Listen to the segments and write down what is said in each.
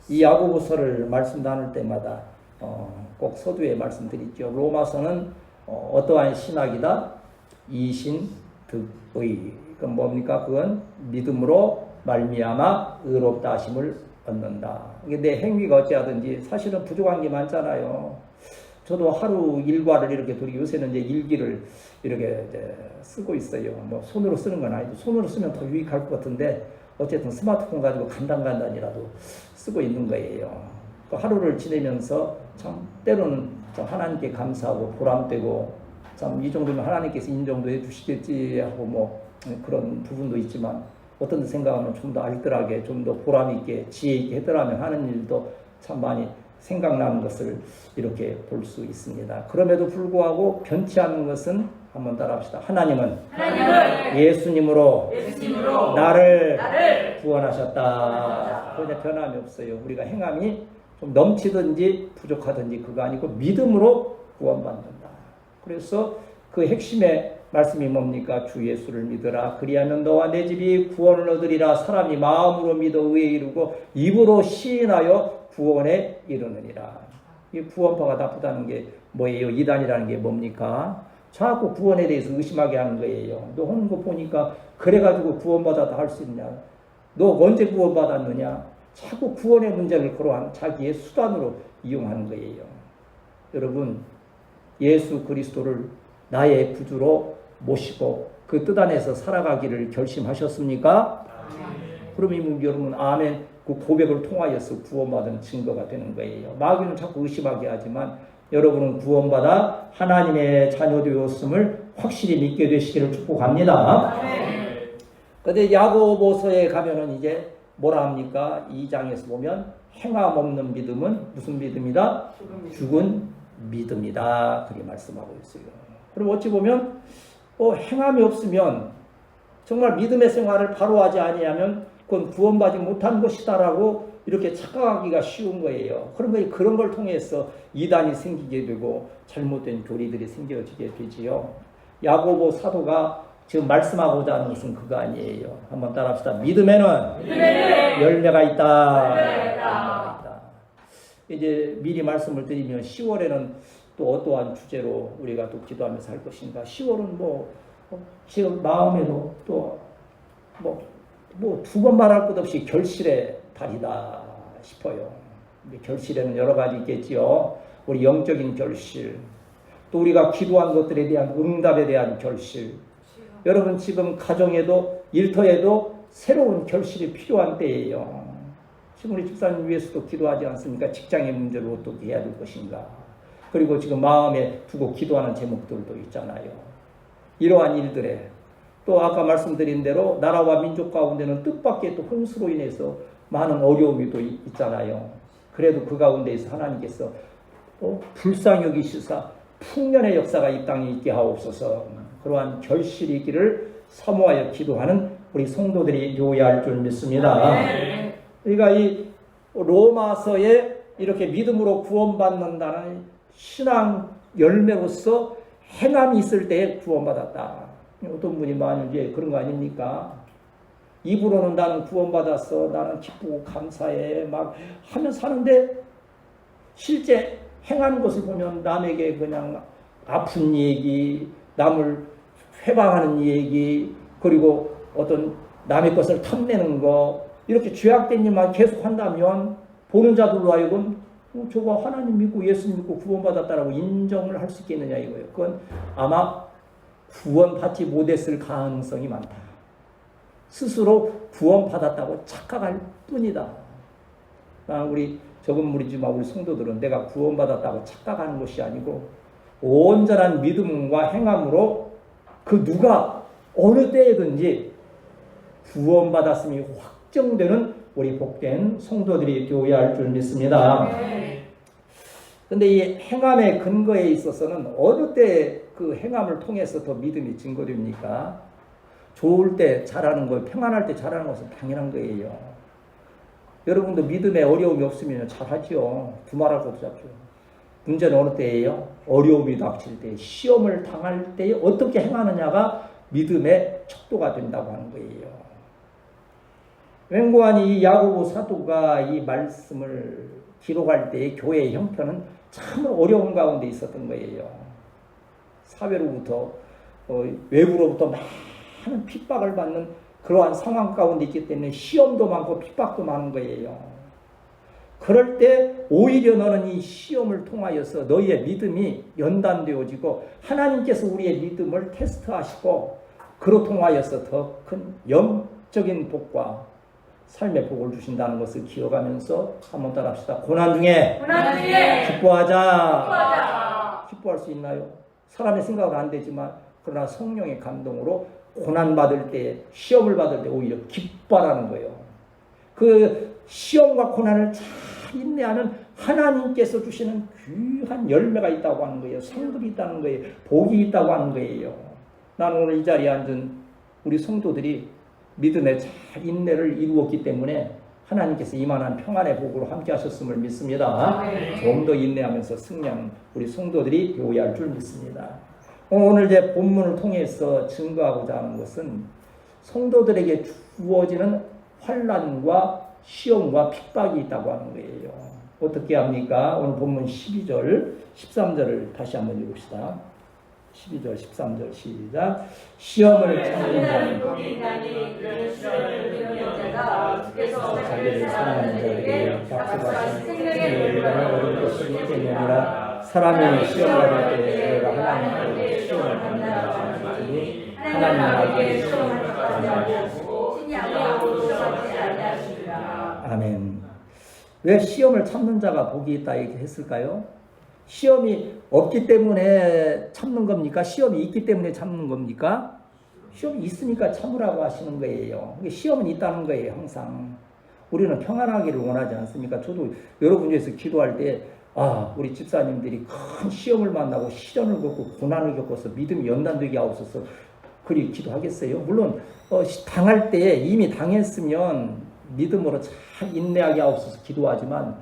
이 야고보서를 말씀 나눌 때마다 꼭 서두에 말씀드리죠. 로마서는 어떠한 신학이다? 이신 득의. 그건 뭡니까? 그건 믿음으로 말미암아 의롭다 하심을 얻는다. 이게 내 행위가 어찌하든지 사실은 부족한 게 많잖아요. 저도 하루 일과를 이렇게 요새는 이제 일기를 이렇게 이제 쓰고 있어요. 뭐 손으로 쓰는 건 아니고 손으로 쓰면 더 유익할 것 같은데 어쨌든 스마트폰 가지고 간단간단이라도 쓰고 있는 거예요. 그 하루를 지내면서 참 때로는 참 하나님께 감사하고 보람되고 참 이 정도면 하나님께서 인정도 해주시겠지 하고 뭐 그런 부분도 있지만 어떤 데 생각하면 좀 더 알뜰하게 좀 더 보람 있게 지혜 있게 했더라면 하는 일도 참 많이 생각나는 것을 이렇게 볼 수 있습니다. 그럼에도 불구하고 변치 않는 것은 한번 따라합시다. 하나님은 예수님으로 나를 구원하셨다. 그냥 변함이 없어요. 우리가 행함이 좀 넘치든지 부족하든지 그거 아니고 믿음으로 구원받는다. 그래서 그 핵심의 말씀이 뭡니까? 주 예수를 믿으라. 그리하면 너와 내 집이 구원을 얻으리라. 사람이 마음으로 믿어 의에 이르고 입으로 시인하여 구원에 이르느니라. 이 구원파가 나쁘다는 게 뭐예요? 이단이라는 게 뭡니까? 자꾸 구원에 대해서 의심하게 하는 거예요. 너 하는 거 보니까 그래가지고 구원받았다 할 수 있냐? 너 언제 구원받았느냐? 자꾸 구원의 문제를 걸어한 자기의 수단으로 이용하는 거예요. 여러분, 예수 그리스도를 나의 구주로 모시고 그 뜻 안에서 살아가기를 결심하셨습니까? 그러면 여러분 아멘 그 고백을 통하여서 구원받은 증거가 되는 거예요. 마귀는 자꾸 의심하게 하지만 여러분은 구원받아 하나님의 자녀 되었음을 확실히 믿게 되시기를 축복합니다. 그런데 야고보서에 가면은 이제 뭐라 합니까? 2장에서 보면 행함 없는 믿음은 무슨 믿음이다? 죽은 믿음이다. 그렇게 말씀하고 있어요. 그럼 어찌 보면 행함이 없으면 정말 믿음의 생활을 바로 하지 아니하면 그건 구원받지 못한 것이다라고 이렇게 착각하기가 쉬운 거예요. 그런 걸 통해서 이단이 생기게 되고 잘못된 교리들이 생겨지게 되지요. 야고보 사도가 지금 말씀하고자 하는 것은 그거 아니에요. 한번 따라합시다. 믿음에는 열매가 있다. 이제 미리 말씀을 드리면 10월에는 또 어떠한 주제로 우리가 또 기도하면서 할 것인가. 10월은 지금 마음에도 또 두 번 말할 것 없이 결실의 달이다 싶어요. 결실에는 여러 가지 있겠지요. 우리 영적인 결실, 또 우리가 기도한 것들에 대한 응답에 대한 결실. 여러분 지금 가정에도 일터에도 새로운 결실이 필요한 때예요. 지금 우리 집사님 위해서도 기도하지 않습니까? 직장의 문제를 어떻게 해야 될 것인가. 그리고 지금 마음에 두고 기도하는 제목들도 있잖아요. 이러한 일들에 또 아까 말씀드린 대로 나라와 민족 가운데는 뜻밖의 또 홍수로 인해서 많은 어려움이 또 있잖아요. 그래도 그 가운데에서 하나님께서 불쌍히 여기시사 풍년의 역사가 이 땅에 있게 하옵소서. 그러한 결실이 있기를 사모하여 기도하는 우리 성도들이 되어야 할 줄 믿습니다. 그러니까 이 로마서에 이렇게 믿음으로 구원받는다는 신앙 열매로서 행함이 있을 때에 구원받았다. 어떤 분이 많이 이제 그런 거 아닙니까? 입으로는 나는 구원받았어. 나는 기쁘고 감사해. 막 하면 사는데 실제 행하는 것을 보면 남에게 그냥 아픈 얘기, 남을 회방하는 얘기, 그리고 어떤 남의 것을 탐내는 거, 이렇게 죄악된 일만 계속 한다면 보는 자들로 하여금 저거 하나님 믿고 예수 믿고 구원받았다라고 인정을 할 수 있겠느냐 이거예요. 그건 아마 구원받지 못했을 가능성이 많다. 스스로 구원받았다고 착각할 뿐이다. 우리 적은 무리지만 우리 성도들은 내가 구원받았다고 착각하는 것이 아니고 온전한 믿음과 행함으로 그 누가 어느 때든지 구원받았음이 확정되는 우리 복된 성도들이 되어야 할 줄 믿습니다. 그런데 이 행함의 근거에 있어서는 어느 때 그 행함을 통해서 더 믿음이 증거됩니까? 좋을 때 잘하는 거, 평안할 때 잘하는 것은 당연한 거예요. 여러분도 믿음에 어려움이 없으면 잘하죠. 두말할 것도 잡죠. 문제는 어느 때예요? 어려움이 닥칠 때, 시험을 당할 때 어떻게 행하느냐가 믿음의 척도가 된다고 하는 거예요. 맹고하니 이 야고보 사도가 이 말씀을 기록할 때의 교회의 형편은 참 어려운 가운데 있었던 거예요. 사회로부터 외부로부터 많은 핍박을 받는 그러한 상황 가운데 있기 때문에 시험도 많고 핍박도 많은 거예요. 그럴 때 오히려 너는 이 시험을 통하여서 너희의 믿음이 연단되어지고 하나님께서 우리의 믿음을 테스트하시고 그로 통하여서 더 큰 영적인 복과 삶의 복을 주신다는 것을 기억하면서 한번 따라합시다. 고난 중에 기뻐하자. 기뻐할 수 있나요? 사람의 생각은 안 되지만 그러나 성령의 감동으로 고난 받을 때, 시험을 받을 때 오히려 기뻐하라는 거예요. 그 시험과 고난을 잘 인내하는 하나님께서 주시는 귀한 열매가 있다고 하는 거예요. 상급이 있다는 거예요. 복이 있다고 하는 거예요. 나는 오늘 이 자리에 앉은 우리 성도들이 믿음의 잘 인내를 이루었기 때문에 하나님께서 이만한 평안의 복으로 함께 하셨음을 믿습니다. 좀 더 인내하면서 승리하는 우리 성도들이 되어야 할 줄 믿습니다. 오늘 제 본문을 통해서 증거하고자 하는 것은 성도들에게 주어지는 환난과 시험과 핍박이 있다고 하는 거예요. 어떻게 합니까? 오늘 본문 12절, 13절을 다시 한번 읽읍시다. 12절, 13절 시작. 시험을 참는 자는 자기를 사랑하는 자에게 약속하신 생명의 일관을 얻을 것이 있겠느니라. 사람이 시험 받을 때 내가 하나님께 시험을 받는다 하시니 하나님은 나에게 시험을 받지 않으시고 아멘. 왜 시험을 참는 자가 복이 있다 얘기했을까요? 시험이 없기 때문에 참는 겁니까? 시험이 있기 때문에 참는 겁니까? 시험이 있으니까 참으라고 하시는 거예요. 시험은 있다는 거예요. 항상 우리는 평안하기를 원하지 않습니까? 저도 여러분 중에서 기도할 때 우리 집사님들이 큰 시험을 만나고 시련을 겪고 고난을 겪어서 믿음이 연단되게 하옵소서 그리 기도하겠어요? 물론 당할 때 이미 당했으면 믿음으로 잘 인내하게 하옵소서 기도하지만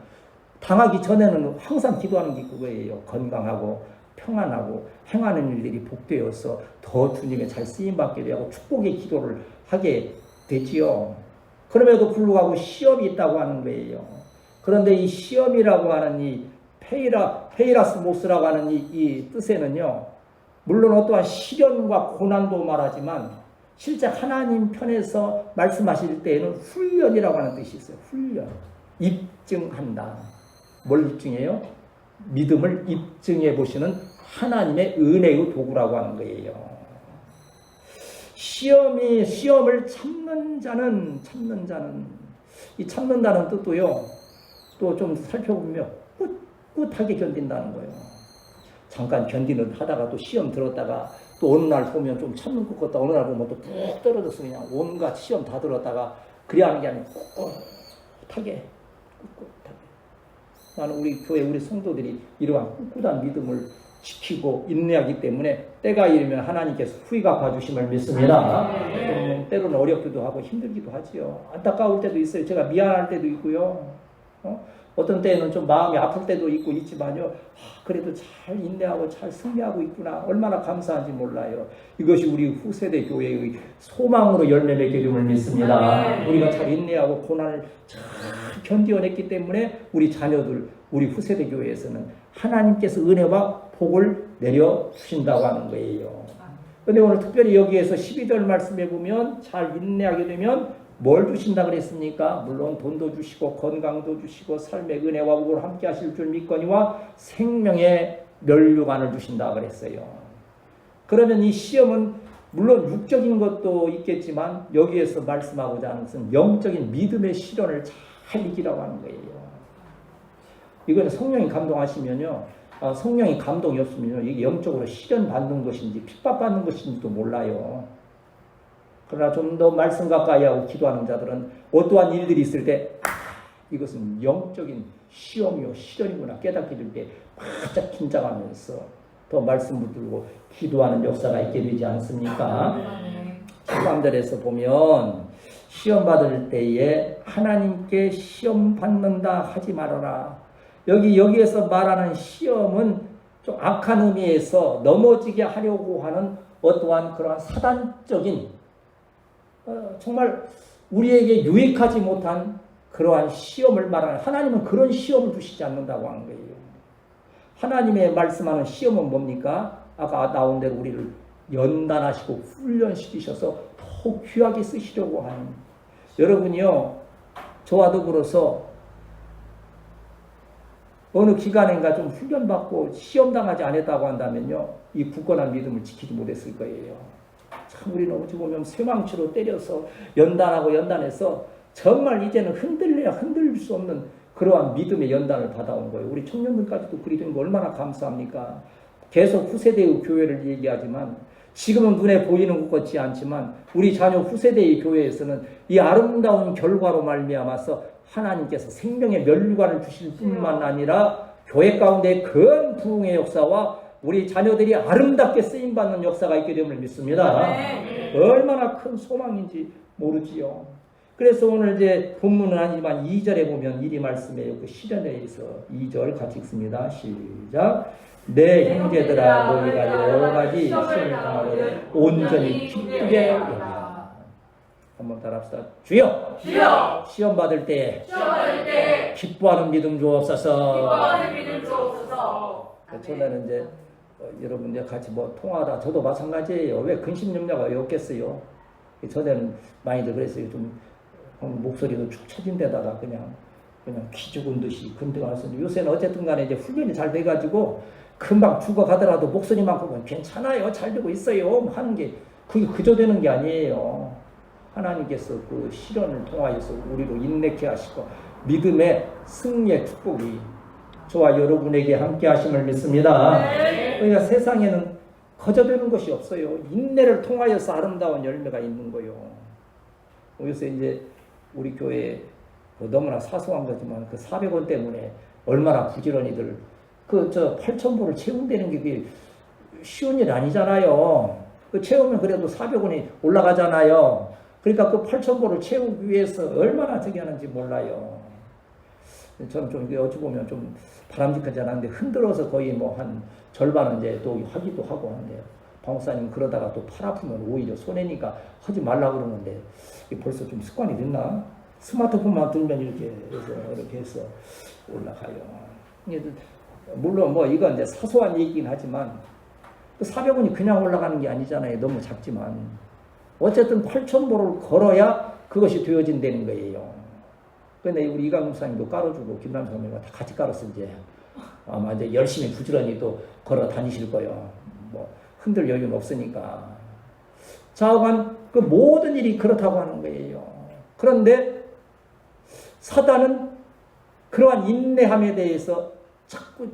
당하기 전에는 항상 기도하는 게 그거예요. 건강하고 평안하고 행하는 일들이 복되어서 더 주님의 잘 쓰임받게 되고 축복의 기도를 하게 되지요. 그럼에도 불구하고 시험이 있다고 하는 거예요. 그런데 이 시험이라고 하는 이 페이라스모스라고 하는 이 뜻에는요. 물론 어떠한 시련과 고난도 말하지만 실제 하나님 편에서 말씀하실 때에는 훈련이라고 하는 뜻이 있어요. 훈련. 입증한다. 뭘 입증해요? 믿음을 입증해 보시는 하나님의 은혜의 도구라고 하는 거예요. 시험을 참는 자는 이 참는다는 뜻도요. 또 좀 살펴보면 꿋꿋하게 견딘다는 거예요. 잠깐 견디는 하다가 또 시험 들었다가 또 어느 날 보면 좀 참는 것 같다. 어느 날 보면 또 푹 떨어져서 그냥 온갖 시험 다 들었다가 그래야 하는 게 아니고 꿋꿋하게. 나는 우리 교회 우리 성도들이 이러한 꿋꿋한 믿음을 지키고 인내하기 때문에 때가 이르면 하나님께서 후히 갚아주심을 믿습니다. 때로는 어렵기도 하고 힘들기도 하지요. 안타까울 때도 있어요. 제가 미안할 때도 있고요. 어떤 때는 좀 마음이 아플 때도 있고 있지만요. 그래도 잘 인내하고 잘 승리하고 있구나. 얼마나 감사한지 몰라요. 이것이 우리 후세대 교회의 소망으로 열매 맺게 됨을 믿습니다. 우리가 잘 인내하고 고난을 잘 견디어냈기 때문에 우리 자녀들, 우리 후세대 교회에서는 하나님께서 은혜와 복을 내려주신다고 하는 거예요. 그런데 오늘 특별히 여기에서 12절 말씀해 보면 잘 인내하게 되면 뭘 주신다 그랬습니까? 물론 돈도 주시고 건강도 주시고 삶의 은혜와 복을 함께 하실 줄 믿거니와 생명의 면류관을 주신다 그랬어요. 그러면 이 시험은 물론 육적인 것도 있겠지만 여기에서 말씀하고자 하는 것은 영적인 믿음의 시련을 잘 이기라고 하는 거예요. 이거는 성령이 감동하시면요. 성령이 감동이 없으면요. 이게 영적으로 시련 받는 것인지 핍박받는 것인지도 몰라요. 그러나 좀 더 말씀 가까이 하고 기도하는 자들은 어떠한 일들이 있을 때 이것은 영적인 시험이요 시련이구나 깨닫게 될 때 바짝 긴장하면서 더 말씀 붙들고 기도하는 역사가 있게 되지 않습니까? 13절에서 보면 시험 받을 때에 하나님께 시험 받는다 하지 말아라. 여기에서 말하는 시험은 좀 악한 의미에서 넘어지게 하려고 하는 어떠한 그러한 사단적인 정말 우리에게 유익하지 못한 그러한 시험을 말하는, 하나님은 그런 시험을 주시지 않는다고 하는 거예요. 하나님의 말씀하는 시험은 뭡니까? 아까 나온 대로 우리를 연단하시고 훈련시키셔서 더욱 귀하게 쓰시려고 하는, 여러분이요, 저와 더불어서 어느 기간인가 좀 훈련받고 시험당하지 않았다고 한다면요, 이 굳건한 믿음을 지키지 못했을 거예요. 참 우리는 어찌 보면 쇠망치로 때려서 연단해서 정말 이제는 흔들려야 흔들 수 없는 그러한 믿음의 연단을 받아온 거예요. 우리 청년들까지도 그리 된 거 얼마나 감사합니까? 계속 후세대의 교회를 얘기하지만, 지금은 눈에 보이는 것 같지 않지만 우리 자녀 후세대의 교회에서는 이 아름다운 결과로 말미암아서 하나님께서 생명의 면류관을 주실 뿐만 아니라 교회 가운데 큰 부흥의 역사와 우리 자녀들이 아름답게 쓰임받는 역사가 있게 됨을 믿습니다. 얼마나 큰 소망인지 모르지요. 그래서 오늘 이제 본문은 아니지만 2절에 보면 이리 말씀해요. 그 시련에서 2절 같이 읽습니다. 시작. 내 형제들아, 너희가 여러 가지 시험을 당하거든 온전히 기쁘게 여기라. 한번 따라합시다. 주여, 주여, 시험 받을 때 기뻐하는 믿음 주옵소서. 기뻐하는 믿음 주옵소서. 저는 이제 여러분들 같이 뭐 통화하다 저도 마찬가지예요. 왜 근심염려가 없겠어요? 전에는 많이들 그랬어요. 좀 목소리도 축 처진 데다가 그냥 기 죽은 듯이 근등하셨는데, 요새는 어쨌든 간에 이제 훈련이 잘 돼가지고 금방 죽어가더라도 목소리만큼은 괜찮아요, 잘 되고 있어요 하는 게, 그게 그저 되는 게 아니에요. 하나님께서 그 시련을 통하여서 우리로 인내케 하시고 믿음의 승리의 축복이 저와 여러분에게 함께 하심을 믿습니다. 그러니까 세상에는 거저되는 것이 없어요. 인내를 통하여서 아름다운 열매가 있는 거요. 요새 이제 우리 교회에 너무나 사소한 거지만 그 400원 때문에 얼마나 부지런히들 그 8,000보를 채운다는 게 그게 쉬운 일 아니잖아요. 그 채우면 그래도 400원이 올라가잖아요. 그러니까 그 8,000보를 채우기 위해서 얼마나 저기 하는지 몰라요. 저는 좀 어찌 보면 좀 바람직하지 않았는데, 흔들어서 거의 뭐 한 절반은 이제 또 하기도 하고 하는데요. 방목사님 그러다가 또 팔 아프면 오히려 손해니까 하지 말라고 그러는데, 이게 벌써 좀 습관이 됐나? 스마트폰만 들면 이렇게 해서 올라가요. 물론 뭐 이건 이제 사소한 얘기긴 하지만, 그 400원이 그냥 올라가는 게 아니잖아요. 너무 작지만. 어쨌든 8,000보를 걸어야 그것이 되어진다는 거예요. 근데 우리 이강 목사님도 깔아주고 김남 선생님과 다 같이 깔았어. 이제 아마 이제 열심히 부지런히 또 걸어 다니실 거예요. 뭐 흔들 여유는 없으니까. 자오간 그 모든 일이 그렇다고 하는 거예요. 그런데 사단은 그러한 인내함에 대해서 자꾸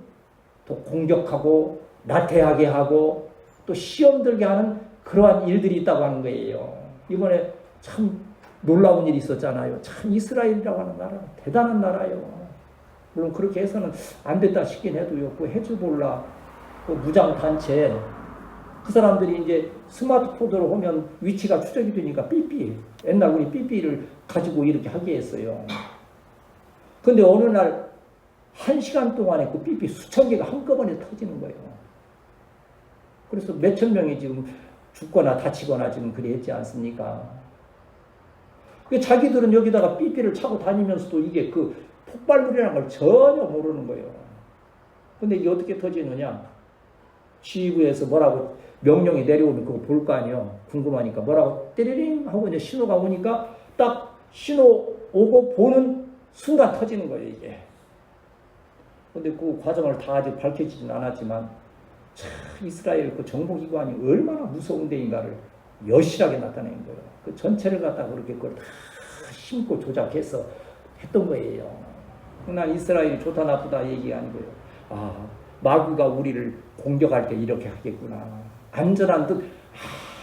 또 공격하고 나태하게 하고 또 시험 들게 하는 그러한 일들이 있다고 하는 거예요. 이번에 참 놀라운 일이 있었잖아요. 참 이스라엘이라고 하는 나라 대단한 나라예요. 물론 그렇게 해서는 안 됐다 싶긴 해도요. 그 헤즈볼라 그 무장단체 그 사람들이 이제 스마트폰으로 보면 위치가 추적이 되니까 삐삐, 옛날 우리 삐삐를 가지고 이렇게 하게 했어요. 근데 어느 날 1시간 동안에 그 삐삐 수천 개가 한꺼번에 터지는 거예요. 그래서 몇천 명이 지금 죽거나 다치거나 지금 그래 했지 않습니까? 자기들은 여기다가 삐삐를 차고 다니면서도 이게 그 폭발물이라는 걸 전혀 모르는 거예요. 근데 이게 어떻게 터지느냐? 지휘부에서 뭐라고 명령이 내려오면 그거 볼 거 아니에요. 궁금하니까 뭐라고 띠리링 하고 이제 신호가 오니까 딱 신호 오고 보는 순간 터지는 거예요, 이게. 근데 그 과정을 다 아직 밝혀지진 않았지만, 참 이스라엘 그 정보기관이 얼마나 무서운 데인가를 여실하게 나타낸 거예요. 그 전체를 갖다가 그렇게 그걸 다 심고 조작해서 했던 거예요. 난 이스라엘이 좋다 나쁘다 얘기 아니고요. 아, 마귀가 우리를 공격할 때 이렇게 하겠구나. 안전한 듯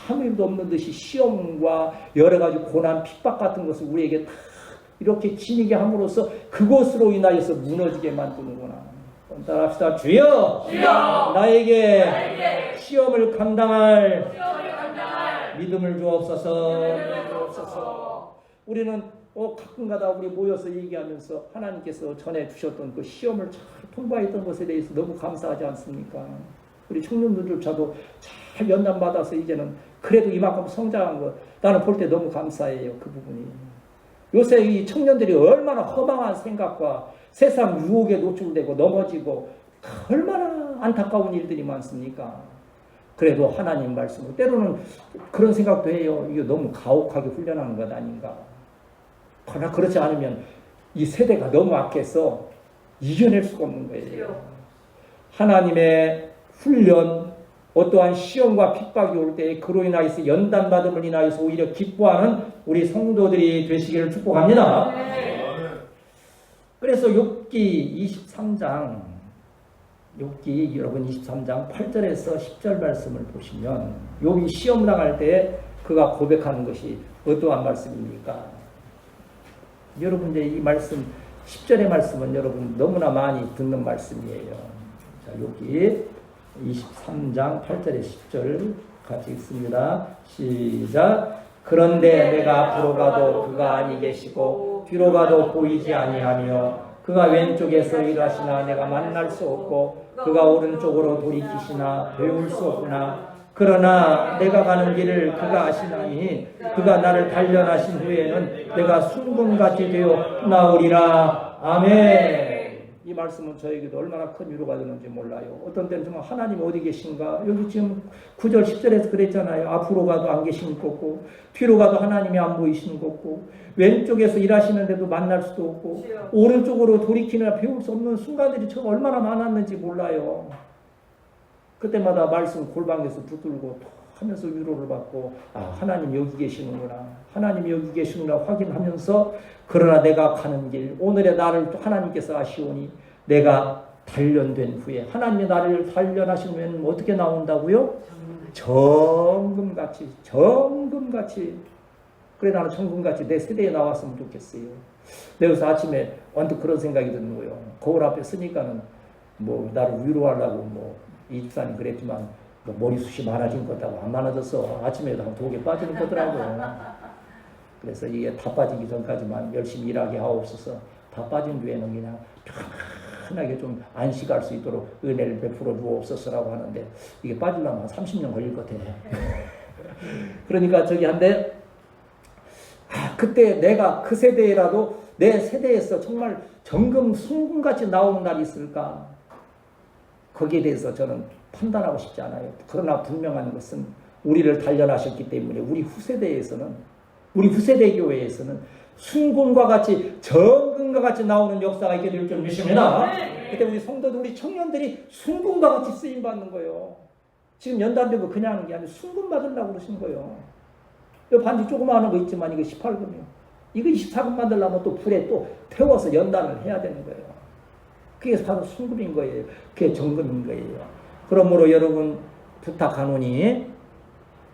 아무 일도 없는 듯이 시험과 여러 가지 고난, 핍박 같은 것을 우리에게 다 이렇게 지니게 함으로써 그것으로 인하여서 무너지게 만드는구나. 따라합시다. 주여, 주여, 나에게 시험을 감당할 믿음을 주옵소서. 우리는 가끔가다 우리 모여서 얘기하면서 하나님께서 전해 주셨던 그 시험을 잘 통과했던 것에 대해서 너무 감사하지 않습니까? 우리 청년들조차도 잘 연단받아서 이제는 그래도 이만큼 성장한 것, 나는 볼 때 너무 감사해요. 그 부분이. 요새 이 청년들이 얼마나 허망한 생각과 세상 유혹에 노출되고 넘어지고 얼마나 안타까운 일들이 많습니까? 그래도 하나님 말씀으로 때로는 그런 생각도 해요. 이거 너무 가혹하게 훈련하는 것 아닌가. 그러나 그렇지 않으면 이 세대가 너무 악해서 이겨낼 수가 없는 거예요. 하나님의 훈련, 어떠한 시험과 핍박이 올 때 그로 인하여서 연단받음을 인하여서 오히려 기뻐하는 우리 성도들이 되시기를 축복합니다. 그래서 욥기 23장 여러분 23장 8절에서 10절 말씀을 보시면 욥이 시험 당할 때 그가 고백하는 것이 어떠한 말씀입니까? 여러분들 이 말씀 10절의 말씀은 여러분 너무나 많이 듣는 말씀이에요. 자, 여기 23장 8절에 10절 같이 읽습니다. 시작. 그런데 내가 앞으로 가도 그가 아니 계시고 뒤로 가도 보이지 아니하며 그가 왼쪽에서 일하시나 내가 만날 수 없고 그가 오른쪽으로 돌이키시나 배울 수 없구나. 그러나 내가 가는 길을 그가 아시나니 그가 나를 단련하신 후에는 내가 순금같이 되어 나오리라. 아멘. 이 말씀은 저에게도 얼마나 큰 위로가 되는지 몰라요. 어떤 때는 정말 하나님 어디 계신가? 여기 지금 9절 10절에서 그랬잖아요. 앞으로 가도 안 계시는 거고 뒤로 가도 하나님이 안 보이시는 거고 왼쪽에서 일하시는데도 만날 수도 없고 오른쪽으로 돌이키나 배울 수 없는 순간들이 저 얼마나 많았는지 몰라요. 그때마다 말씀 골방에서 붙들고 하면서 위로를 받고 하나님 여기 계시는구나. 하나님 여기 계시는구나 확인하면서 그러나 내가 가는 길 오늘의 나를 또 하나님께서 아시오니 내가 단련된 후에 하나님이 나를 단련하신 후에는 어떻게 나온다고요? 정금같이 그래 나는 정금같이 내 세대에 나왔으면 좋겠어요. 내가 아침에 언뜻 그런 생각이 드는 거예요. 거울 앞에 쓰니까는 뭐 나를 위로하려고 뭐 이 집사님 그랬지만 머리숱이 많아진 것하고 안 많아졌어. 아침에도 한 2개 빠지는 거더라고요. 그래서 이게 다 빠지기 전까지만 열심히 일하게 하옵소서. 다 빠진 뒤에는 그냥 편하게 좀 안식할 수 있도록 은혜를 베풀어 주옵소서라고 하는데 이게 빠지려면 한 30년 걸릴 것 같아요. 그러니까 저기 한데 그때 내가 그 세대라도 내 세대에서 정말 정금 순금같이 나오는 날이 있을까? 거기에 대해서 저는 판단하고 싶지 않아요. 그러나 분명한 것은 우리를 단련하셨기 때문에 우리 후세대에서는 우리 후세대 교회에서는 순금과 같이 정금과 같이 나오는 역사가 있게 될 줄 믿습니다. 그때 우리 성도들 우리 청년들이 순금과 같이 쓰임 받는 거예요. 지금 연단되고 그냥 하는 게 아니라 순금 받으려고 그러신 거예요. 이 반지 조그마한 거 있지만 이거 18금이요. 이거 24금 만들려면 또 불에 또 태워서 연단을 해야 되는 거예요. 그게 바로 순금인 거예요. 그게 정금인 거예요. 그러므로 여러분 부탁하노니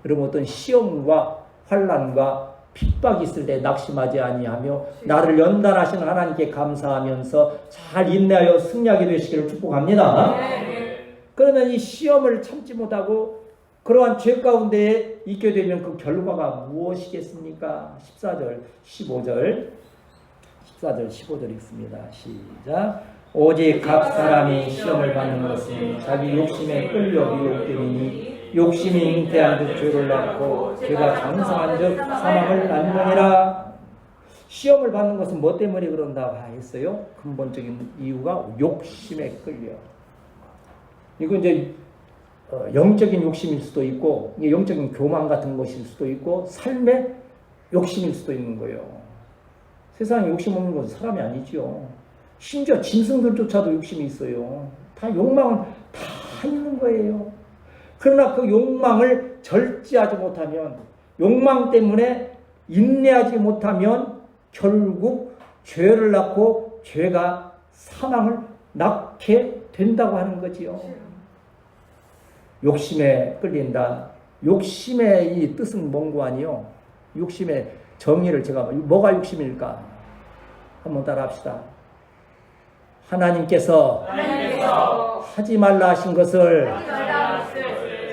여러분 어떤 시험과 환난과 핍박이 있을 때 낙심하지 아니하며 나를 연단하시는 하나님께 감사하면서 잘 인내하여 승리하게 되시기를 축복합니다. 그러면 이 시험을 참지 못하고 그러한 죄 가운데에 있게 되면 그 결과가 무엇이겠습니까? 14절 15절 읽습니다. 시작. 오직 각 사람이 시험을 받는 것은 자기 욕심에 끌려 미혹되니 욕심이 잉태한 듯 죄를 낳고 죄가 장성한 즉 사망을 낳느니라. 시험을 받는 것은 뭐 때문에 그런다고 했어요? 근본적인 이유가 욕심에 끌려. 이거 이제 영적인 욕심일 수도 있고 영적인 교만 같은 것일 수도 있고 삶의 욕심일 수도 있는 거예요. 세상에 욕심 없는 것은 사람이 아니지요. 심지어 짐승들조차도 욕심이 있어요. 다 욕망은 다 있는 거예요. 그러나 그 욕망을 절제하지 못하면 욕망 때문에 인내하지 못하면 결국 죄를 낳고 죄가 사망을 낳게 된다고 하는 거지요. 욕심에 끌린다. 욕심의 이 뜻은 뭔고 아니요. 욕심의 정의를 제가 뭐가 욕심일까? 한번 따라 합시다. 하나님께서 하지 말라 하신 것을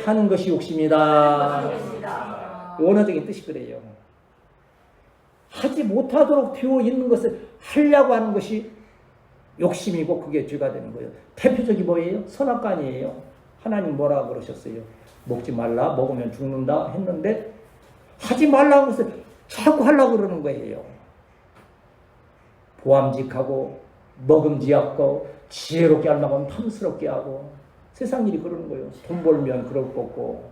하는 것이 욕심이다. 원어적인 뜻이 그래요. 하지 못하도록 비워 있는 것을 하려고 하는 것이 욕심이고 그게 죄가 되는 거예요. 대표적이 뭐예요? 선악간이에요. 하나님 뭐라 그러셨어요? 먹지 말라, 먹으면 죽는다 했는데 하지 말라는 것을 자꾸 하려고 그러는 거예요. 보암직하고 먹음직하고 지혜롭게 하려면 탐스럽게 하고 세상 일이 그러는 거예요. 돈 벌면 그럴 거고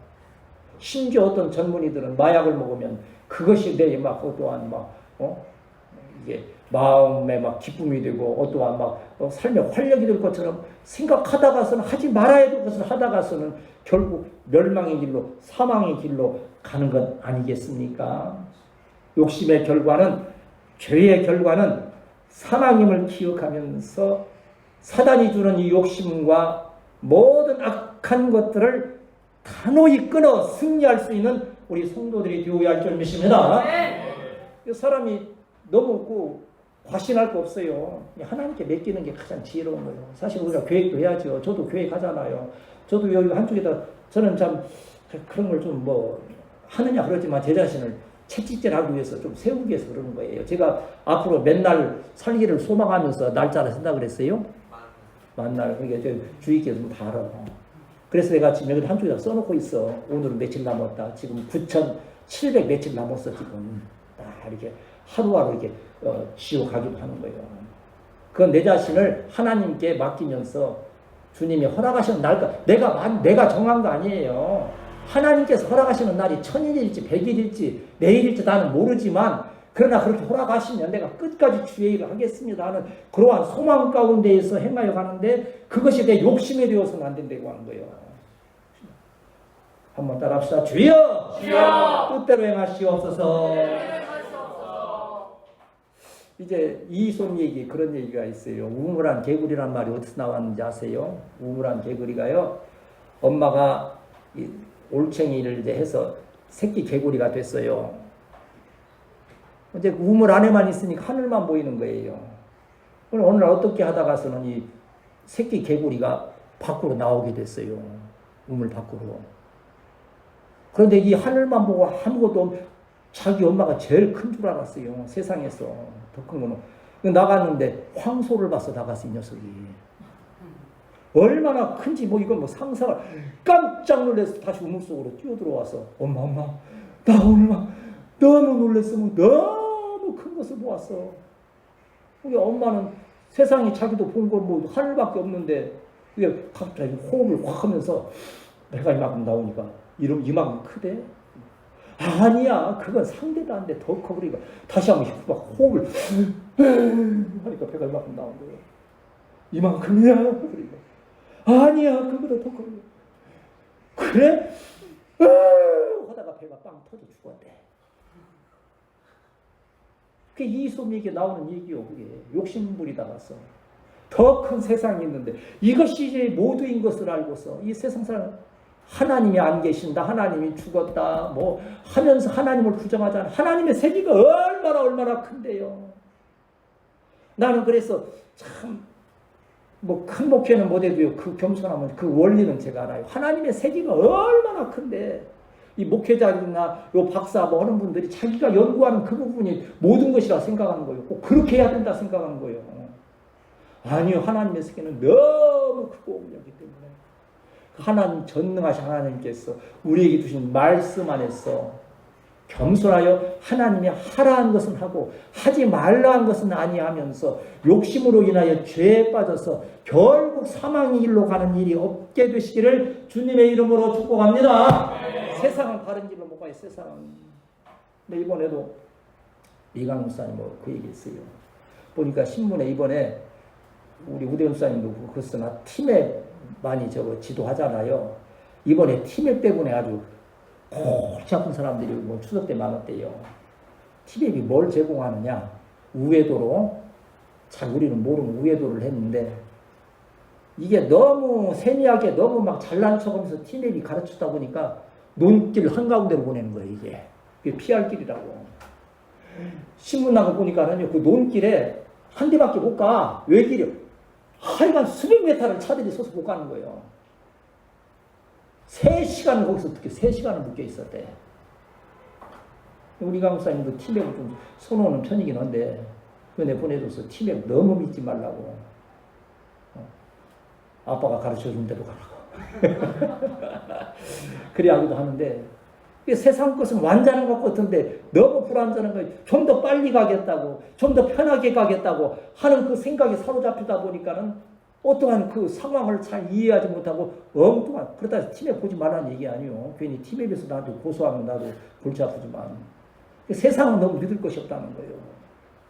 심지어 어떤 젊은이들은 마약을 먹으면 그것이 내 막 어떠한 이게 마음에 막 기쁨이 되고 어떠한 삶의 활력이 될 것처럼 생각하다가서는 하지 말아야 될 것을 하다가서는 결국 멸망의 길로 사망의 길로 가는 것 아니겠습니까? 욕심의 결과는 죄의 결과는 사망임을 기억하면서 사단이 주는 이 욕심과 모든 악한 것들을 단호히 끊어 승리할 수 있는 우리 성도들이 되어야 할 줄 믿습니다. 사람이 너무 과신할 거 없어요. 하나님께 맡기는 게 가장 지혜로운 거예요. 사실 우리가 계획도 해야죠. 저도 계획하잖아요. 저도 여기 한쪽에다 저는 참 그런 걸 좀 하느냐 그러지만 제 자신을 채찍질하기 위해서 좀 세우기 위해서 그러는 거예요. 제가 앞으로 맨날 살기를 소망하면서 날짜를 쓴다 그랬어요. 만날 그게 저 주위께서 다 알아. 그래서 내가 지금 여기 한쪽에다 써놓고 있어. 오늘은 며칠 남았다. 지금 9,700 며칠 남았어 지금. 이렇게 하루하루 이렇게 지어가기도 하는 거예요. 그건 내 자신을 하나님께 맡기면서 주님이 허락하시는 날까 내가 정한 거 아니에요. 하나님께서 허락하시는 날이 1000일일지 100일일지 내일일지 나는 모르지만 그러나 그렇게 허락하시면 내가 끝까지 주의 일을 하겠습니다 하는 그러한 소망 가운데에서 행하여 가는데 그것이 내 욕심이 되어서는 안 된다고 하는 거예요. 한번 따라합시다. 주여! 뜻대로 행하시옵소서. 이제 이손 얘기 그런 얘기가 있어요. 우물한 개구리란 말이 어디서 나왔는지 아세요? 우물한 개구리가요. 엄마가 올챙이를 이제 해서 새끼 개구리가 됐어요. 이제 우물 안에만 있으니까 하늘만 보이는 거예요. 어느 날 어떻게 하다가서는 이 새끼 개구리가 밖으로 나오게 됐어요. 우물 밖으로. 그런데 이 하늘만 보고 아무것도 자기 엄마가 제일 큰 줄 알았어요. 세상에서 더 큰 거는. 나갔는데 황소를 봐서 나갔어 이 녀석이. 얼마나 큰지 이건 상상을 깜짝 놀라서 다시 우물 속으로 뛰어들어와서 엄마 나 오늘 너무 놀랐어. 너무 큰 것을 보았어. 우리 엄마는 세상에 자기도 본 건 하늘밖에 없는데 이게 갑자기 호흡을 확 하면서 배가 이만큼 나오니까 이만큼 크대? 아니야 그건 상대도 안 돼. 더 커. 그러니까 다시 한번 호흡을 하니까 배가 이만큼 나온 거예요. 이만큼이야? 그러니까 아니야 그거보다 더 커. 그래? 하다가 배가 빵 터져 죽었대. 그게 이소미에게 나오는 얘기요. 그게 욕심부리다가서 더 큰 세상이 있는데 이것이 이제 모두인 것을 알고서 이 세상 사람 하나님이 안 계신다, 하나님이 죽었다, 하면서 하나님을 부정하잖아. 하나님의 세계가 얼마나 큰데요. 나는 그래서 참 큰 목회는 못해도요. 그 겸손하면 그 원리는 제가 알아요. 하나님의 세계가 얼마나 큰데 이 목회자들이나 요 박사 하는 분들이 자기가 연구하는 그 부분이 모든 것이라 생각하는 거예요. 꼭 그렇게 해야 된다 생각하는 거예요. 아니요. 하나님의 세계는 너무 크고 오묘하기 때문에 하나님 전능하신 하나님께서 우리에게 주신 말씀 안에서 겸손하여 하나님이 하라는 것은 하고 하지 말라는 것은 아니하면서 욕심으로 인하여 죄에 빠져서 결국 사망의 길로 가는 일이 없게 되시기를 주님의 이름으로 축복합니다. 세상은 다른 길로 못 가요. 세상은. 근데 이번에도 이강 목사님 그 얘기했어요. 보니까 신문에 이번에 우리 우대 목사님도 그랬으나 팀에 많이 지도하잖아요. 이번에 팀앱 때문에 아주 골치 아픈 사람들이 추석 때 많았대요. 팀앱이 뭘 제공하느냐? 우회도로, 잘 우리는 모르는 우회도를 했는데 이게 너무 세미하게 너무 잘난 척하면서 팀앱이 가르치다 보니까 논길 한가운데로 보내는 거예요. 이게 피할 길이라고. 신문 나고 보니까는 그 논길에 한 대밖에 못 가. 외길이 하여간 수백 메타를 차들이 서서 못 가는 거예요. 3시간을 거기서 어떻게 3시간을 묶여 있었대. 우리 강사님도 티맵을 좀 선호하는 편이긴 한데 그거 내 보내줘서 티맵 너무 믿지 말라고. 아빠가 가르쳐준 대로 가라고. 그래 하기도 하는데 세상 것은 완전한 것 같은데 너무 불완전한 거예요. 좀 더 빨리 가겠다고, 좀 더 편하게 가겠다고 하는 그 생각이 사로잡히다 보니까는 어떠한 그 상황을 잘 이해하지 못하고 엉뚱한, 그러다 해서 팀에 보지 말라는 얘기 아니에요. 괜히 팀에 비해서 나한테 고소하면 나도 골치 아프지만 세상은 너무 믿을 것이 없다는 거예요.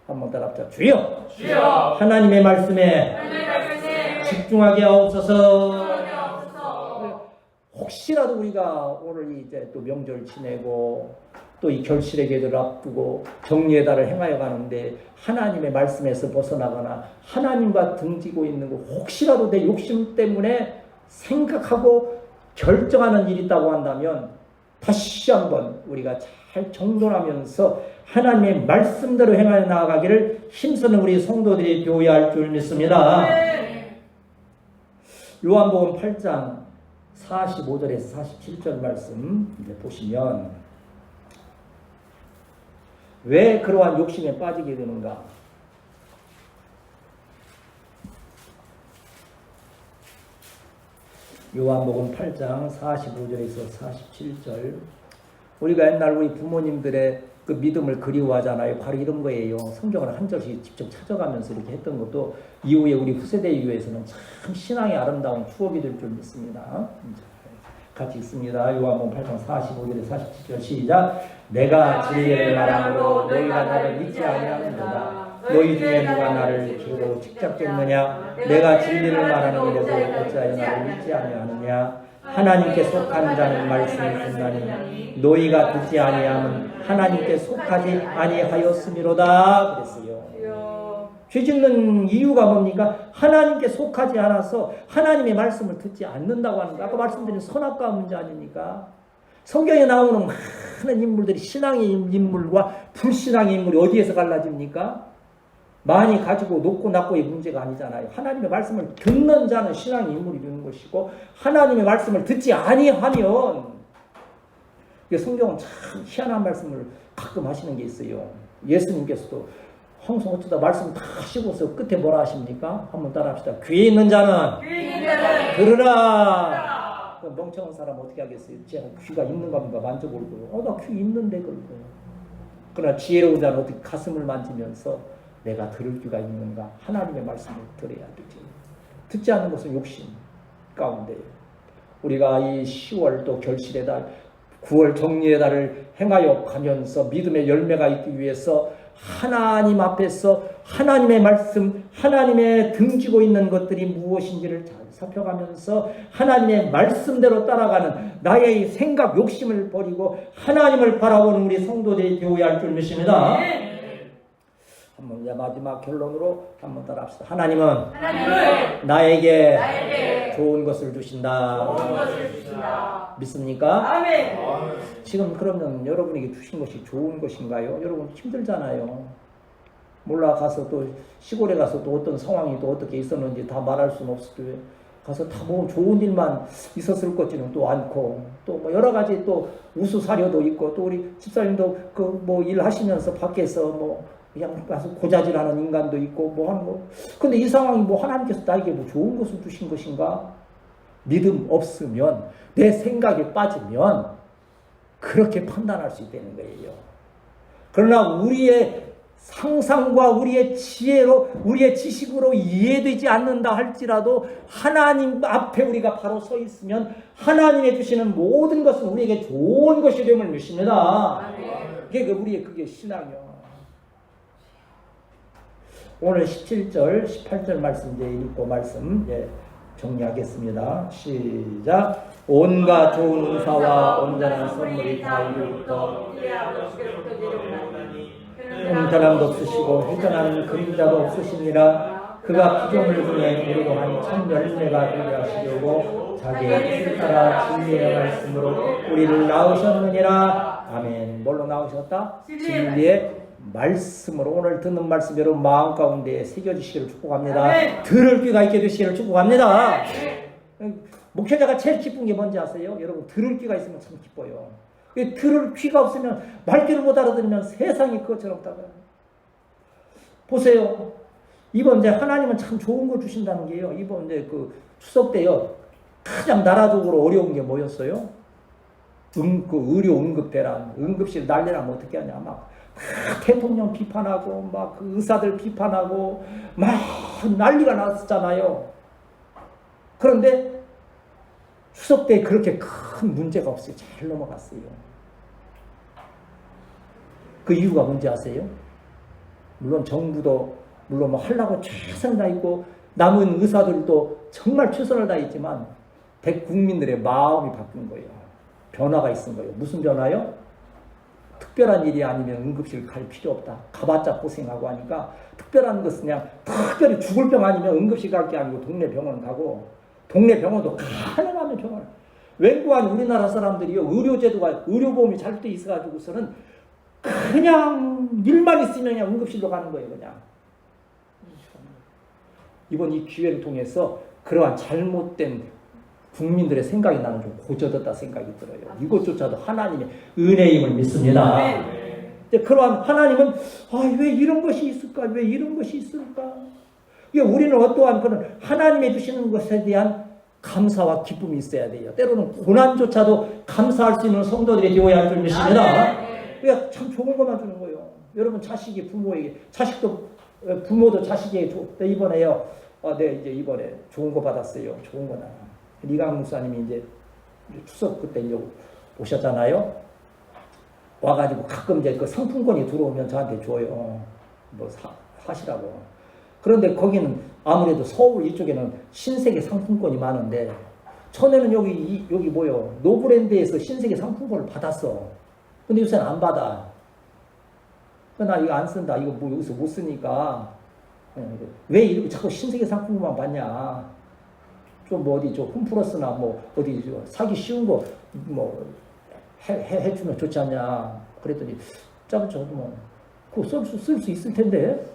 한번 따라합시다. 주여! 주여! 하나님의 말씀에 하나님의 말씀에 집중하게 하옵소서. 집중하게 하옵소서. 혹시라도 우리가 오늘 이제 또 명절 지내고 또 이 결실의 계절을 앞두고 정리의 달을 행하여 가는데 하나님의 말씀에서 벗어나거나 하나님과 등지고 있는 거 혹시라도 내 욕심 때문에 생각하고 결정하는 일이 있다고 한다면 다시 한번 우리가 잘 정돈하면서 하나님의 말씀대로 행하여 나아가기를 힘쓰는 우리 성도들이 되어야 할 줄 믿습니다. 요한복음 8장 45절에서 47절 말씀 이제 보시면 왜 그러한 욕심에 빠지게 되는가? 요한복음 8장 45절에서 47절. 우리가 옛날 우리 부모님들의 그 믿음을 그리워하잖아요. 바로 이런 거예요. 성경을 한 절씩 직접 찾아가면서 이렇게 했던 것도 이후에 우리 후세대에 위해서는 참 신앙의 아름다운 추억이 될 줄 믿습니다. 같이 있습니다. 요한복음 8장 45절에 47절 시작. 내가 진리를 말함으로 너희가 나를 믿지 아니하는도다. 너희 중에 누가 나를 죄로 직접적느냐? 내가 진리를 말하는데도 어찌하여 나를 믿지 아니하느냐? 하나님께 속한 자는 말씀을 듣나니 너희가 듣지 아니하면 하나님께 속하지 아니하였음이로다. 그랬어요. 죄 짓는 이유가 뭡니까? 하나님께 속하지 않아서 하나님의 말씀을 듣지 않는다고 하는 거. 아까 말씀드린 선악과 문제 아닙니까? 성경에 나오는 많은 인물들이 신앙의 인물과 불신앙의 인물이 어디에서 갈라집니까? 많이 가지고 높고 낮고의 문제가 아니잖아요. 하나님의 말씀을 듣는 자는 신앙의 인물이 되는 것이고 하나님의 말씀을 듣지 아니하면 성경은 참 희한한 말씀을 가끔 하시는 게 있어요. 예수님께서도 항상 어쩌다 말씀 다 하시고서 끝에 뭐라 하십니까? 한번 따라합시다. 귀에 있는 자는 들으라. 멍청한 사람 어떻게 하겠어요? 제가 귀가 있는가 뭔가 만져볼 거예요. 나 귀 있는데 그럴 거예요. 그러나 지혜로운 자는 어떻게 가슴을 만지면서 내가 들을 귀가 있는가? 하나님의 말씀을 들어야 되지. 듣지 않는 것은 욕심 가운데 우리가 이 10월 또 결실의 달, 9월 정리의 달을 행하여 가면서 믿음의 열매가 있기 위해서 하나님 앞에서 하나님의 말씀, 하나님의 등지고 있는 것들이 무엇인지를 잘 살펴가면서 하나님의 말씀대로 따라가는 나의 생각, 욕심을 버리고 하나님을 바라보는 우리 성도들이 되어야 할 줄 믿습니다. 한번 이제 마지막 결론으로 한번 따라합시다. 하나님은 나에게 좋은 것을 주신다. 믿습니까? 아멘. 지금 그러면 여러분에게 주신 것이 좋은 것인가요? 여러분 힘들잖아요. 몰라 가서 또 시골에 가서 또 어떤 상황이 또 어떻게 있었는지 다 말할 수는 없을 때 가서 다 뭐 좋은 일만 있었을 것지는 또 않고 또 뭐 여러 가지 또 우수사려도 있고 또 우리 집사님도 그 뭐 일하시면서 밖에서 뭐 그냥 가서 고자질하는 인간도 있고 뭐 하는 거. 근데 이 상황이 뭐 하나님께서 나에게 뭐 좋은 것을 주신 것인가? 믿음 없으면 내 생각에 빠지면 그렇게 판단할 수 있다는 거예요. 그러나 우리의 상상과 우리의 지혜로 우리의 지식으로 이해되지 않는다 할지라도 하나님 앞에 우리가 바로 서 있으면 하나님이 주시는 모든 것은 우리에게 좋은 것이 됨을 믿습니다. 그게 우리의 그게 신앙이요. 오늘 17절, 18절 말씀 이제 읽고 말씀 정리하겠습니다. 시작. 온갖 좋은 은사와 온전한 선물이 다 이루어져 홍전함도 없으시고 회전하는 그림자도 없으시니라. 그가 피조물 중에 우리로 한 참 열매가 되게 하시려고 자기의 뜻을 따라 진리의 말씀으로 우리를 낳으셨느니라. 아멘. 뭘로 낳으셨다? 진리의 말씀으로. 오늘 듣는 말씀 여러분 마음 가운데 새겨주시기를 축복합니다. 아멘. 들을 귀가 있게 되시기를 축복합니다. 목회자가 제일 기쁜 게 뭔지 아세요? 여러분 들을 귀가 있으면 참 기뻐요. 들을 귀가 없으면 말귀를 못 알아들으면 세상이 그것처럼 따라요. 보세요. 이번 이제 하나님은 참 좋은 걸 주신다는 게요. 이번 이제 그 추석 때요. 가장 나라적으로 어려운 게 뭐였어요? 그 의료 응급대란, 응급실 난리 나면 어떻게 하냐. 막 대통령 비판하고, 막 그 의사들 비판하고, 막 난리가 났었잖아요. 그런데 추석 때 그렇게 큰 문제가 없어요. 잘 넘어갔어요. 그 이유가 뭔지 아세요? 물론 정부도 물론 뭐 하려고 최선을 다했고 남은 의사들도 정말 최선을 다했지만 국민들의 마음이 바뀐 거예요. 변화가 있은 거예요. 무슨 변화요? 특별한 일이 아니면 응급실 갈 필요 없다. 가봤자 고생하고 하니까 특별한 것은 그냥 특별히 죽을 병 아니면 응급실 갈 게 아니고 동네 병원 가고 동네 병원도 가능하면 병원. 웬고한 우리나라 사람들이요. 의료제도가 의료보험이 잘 돼 있어가지고서는 그냥 일만 있으면 그냥 응급실로 가는 거예요. 그냥. 이번 이 기회를 통해서 그러한 잘못된 국민들의 생각이 나는 좀 고쳐졌다 생각이 들어요. 이것조차도 하나님의 은혜임을 믿습니다. 근데 그러한 하나님은 왜 이런 것이 있을까? 왜 이런 것이 있을까? 이게 우리는 어떠한 그런 하나님이 주시는 것에 대한 감사와 기쁨이 있어야 돼요. 때로는 고난조차도 감사할 수 있는 성도들이 되어야 할 줄 믿습니다. 그러니까 참 좋은 것만 주는 거예요. 여러분 자식이 부모에게, 자식도 부모도 자식에게 이번에요. 이제 이번에 좋은 거 받았어요. 좋은 거나. 이강 목사님이 이제 추석 그때 이제 오셨잖아요. 와가지고 가끔 이제 그 상품권이 들어오면 저한테 줘요. 뭐 사시라고. 그런데 거기는 아무래도 서울 이쪽에는 신세계 상품권이 많은데 전에는 여기 뭐요? 노브랜드에서 신세계 상품권을 받았어. 근데 요새는 안 받아. 나 이거 안 쓴다. 이거 뭐 여기서 못 쓰니까. 왜 이렇게 자꾸 신세계 상품만 받냐. 좀 뭐 어디 홈플러스나 뭐 어디 사기 쉬운 거 뭐 해주면 좋지 않냐. 그랬더니 저도 뭐 그거 쓸 수 있을 텐데.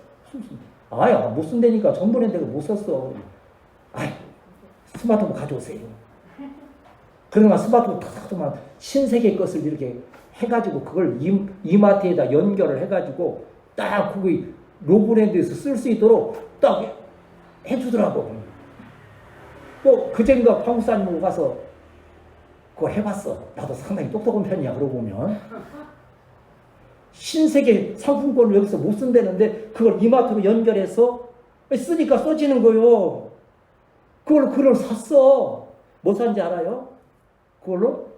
못 쓴다니까. 전번에 내가 못 썼어. 스마트폰 가져오세요. 그러니까 스마트폰 탁탁만 신세계 것을 이렇게 해가지고 그걸 이마트에다 연결을 해가지고 딱 그거 로브랜드에서 쓸 수 있도록 딱 해주더라고. 또 그젠가 황우산 보고 가서 그거 해봤어. 나도 상당히 똑똑한 편이야. 그러고 보면 신세계 상품권을 여기서 못 쓴다는데 그걸 이마트로 연결해서 쓰니까 써지는 거요. 그걸 샀어. 뭐 산지 알아요? 그걸로?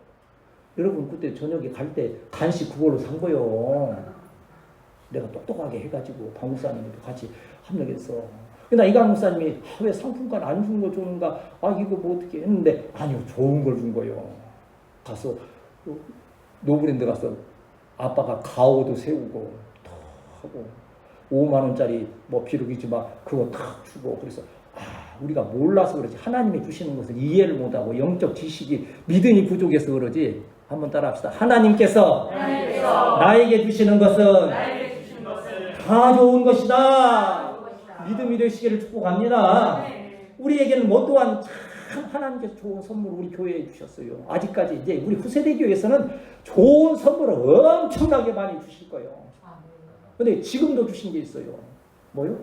여러분 그때 저녁에 갈 때 간식 그걸로 산 거요. 내가 똑똑하게 해가지고 방목사님도 같이 합력해서. 나 이강 목사님이 왜 상품권 안 준 거 좋은가? 이거 뭐 어떻게 했는데 아니요 좋은 걸 준 거요. 가서 노브랜드 가서 아빠가 가오도 세우고 하고 5만 원짜리 뭐 비록이지만 그거 탁 주고 그래서 우리가 몰라서 그러지 하나님이 주시는 것을 이해를 못하고 영적 지식이 믿음이 부족해서 그러지. 한번 따라합시다. 하나님께서 나에게 주시는 것은 다 좋은 것이다. 믿음이 되시기를 축복합니다. 우리에게는 뭐 또한 참 하나님께서 좋은 선물을 우리 교회에 주셨어요. 아직까지 이제 우리 후세대 교회에서는 좋은 선물을 엄청나게 많이 주실 거예요. 근데 지금도 주신 게 있어요. 뭐요?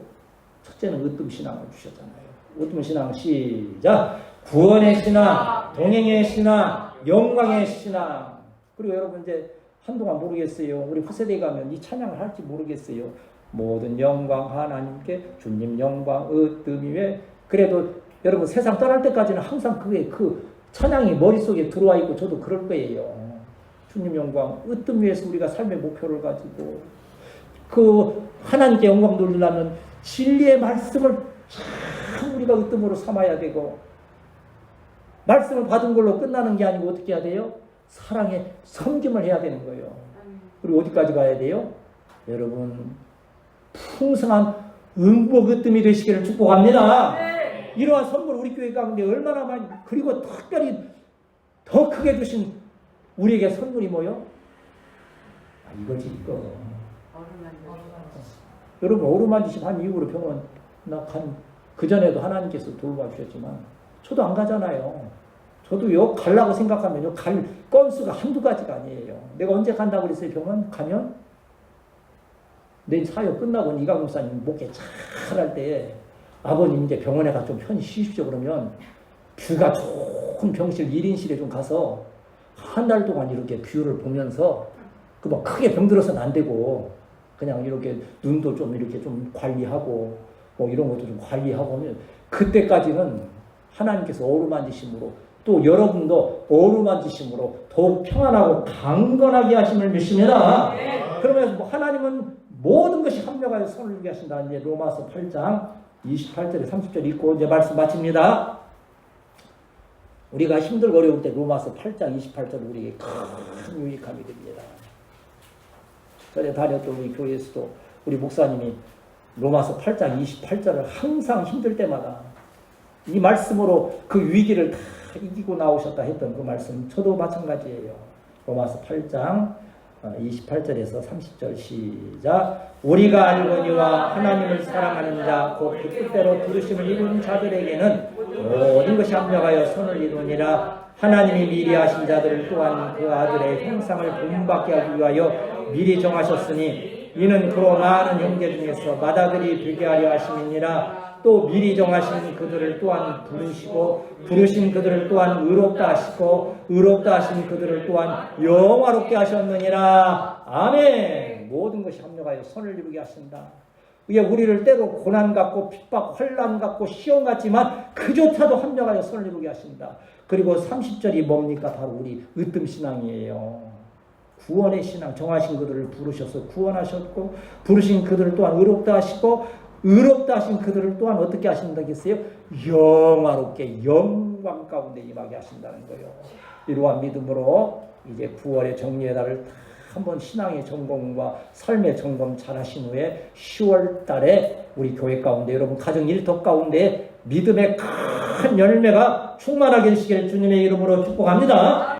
첫째는 으뜸 신앙을 주셨잖아요. 으뜸 신앙 시작. 구원의 신앙, 동행의 신앙, 영광의 신앙. 그리고 여러분 이제 한동안 모르겠어요. 우리 후세대 가면 이 찬양을 할지 모르겠어요. 모든 영광 하나님께 주님 영광 으뜸이 왜 그래도 여러분 세상 떠날 때까지는 항상 그 찬양이 머릿속에 들어와 있고 저도 그럴 거예요. 주님 영광 으뜸 위해서 우리가 삶의 목표를 가지고 그 하나님께 영광 돌리려면 진리의 말씀을 참 우리가 으뜸으로 삼아야 되고 말씀을 받은 걸로 끝나는 게 아니고 어떻게 해야 돼요? 사랑의 섬김을 해야 되는 거예요. 그리고 어디까지 가야 돼요? 여러분 풍성한 음복 으뜸이 되시기를 축복합니다. 네. 이러한 선물 우리 교회 가운데 얼마나 많이 그리고 특별히 더 크게 주신 우리에게 선물이 뭐요? 이거지 이거. 여러분 오르만지심 한 이후로 병원 그전에도 하나님께서 돌봐주셨지만 저도 안 가잖아요. 저도요 가려고 생각하면요 갈 건수가 한두 가지가 아니에요. 내가 언제 간다고 그랬어요? 병원 가면 내 사역 끝나고 이강 목사님 목회 잘할 때 아버님 이제 병원에 가 좀 편히 쉬십시오 그러면 뷰가 좋은 병실 1인실에 좀 가서 한 달 동안 이렇게 뷰를 보면서 그 뭐 크게 병들어서는 안 되고 그냥 이렇게 눈도 좀 이렇게 좀 관리하고 뭐 이런 것도 좀 관리하고 하면 그때까지는 하나님께서 어루만지심으로 또 여러분도 어루만지심으로 더욱 평안하고 강건하게 하심을 믿습니다. 그러면서 뭐 하나님은 모든 것이 합력하여 선을 이루게 하신다. 이제 로마서 8장 28절에 30절 읽고 이제 말씀 마칩니다. 우리가 힘들고 어려울 때 로마서 8장 28절 우리에게 큰 유익함이 됩니다. 전에 다녔던 우리 교회에서도 우리 목사님이 로마서 8장 28절을 항상 힘들 때마다 이 말씀으로 그 위기를 다 이기고 나오셨다 했던 그 말씀 저도 마찬가지예요. 로마서 8장 28절에서 30절 시작. 우리가 알거니와 하나님을 사랑하는 자 곧 그 뜻대로 부르심을 이룬 자들에게는 모든 것이 합력하여 선을 이루니라. 하나님이 미리 하신 자들을 또한 그 아들의 형상을 본받게 하기 위하여 미리 정하셨으니 이는 그로 많은 형제 중에서 맏아들이 되게 하려 하심이니라. 또 미리 정하신 그들을 또한 부르시고 부르신 그들을 또한 의롭다 하시고 의롭다 하신 그들을 또한 영화롭게 하셨느니라. 아멘. 모든 것이 합력하여 선을 이루게 하신다. 이게 우리를 때로 고난 같고 핍박, 환난 같고 시험 같지만 그조차도 합력하여 선을 이루게 하신다. 그리고 30절이 뭡니까? 바로 우리 으뜸신앙이에요. 구원의 신앙, 정하신 그들을 부르셔서 구원하셨고 부르신 그들을 또한 의롭다 하시고 의롭다 하신 그들을 또한 어떻게 하신다겠어요? 영화롭게 영광 가운데 임하게 하신다는 거예요. 이러한 믿음으로 이제 9월의 정리의 달을 한번 신앙의 점검과 삶의 점검 잘 하신 후에 10월 달에 우리 교회 가운데 여러분 가정 일터 가운데 믿음의 큰 열매가 충만하게 되시기를 주님의 이름으로 축복합니다.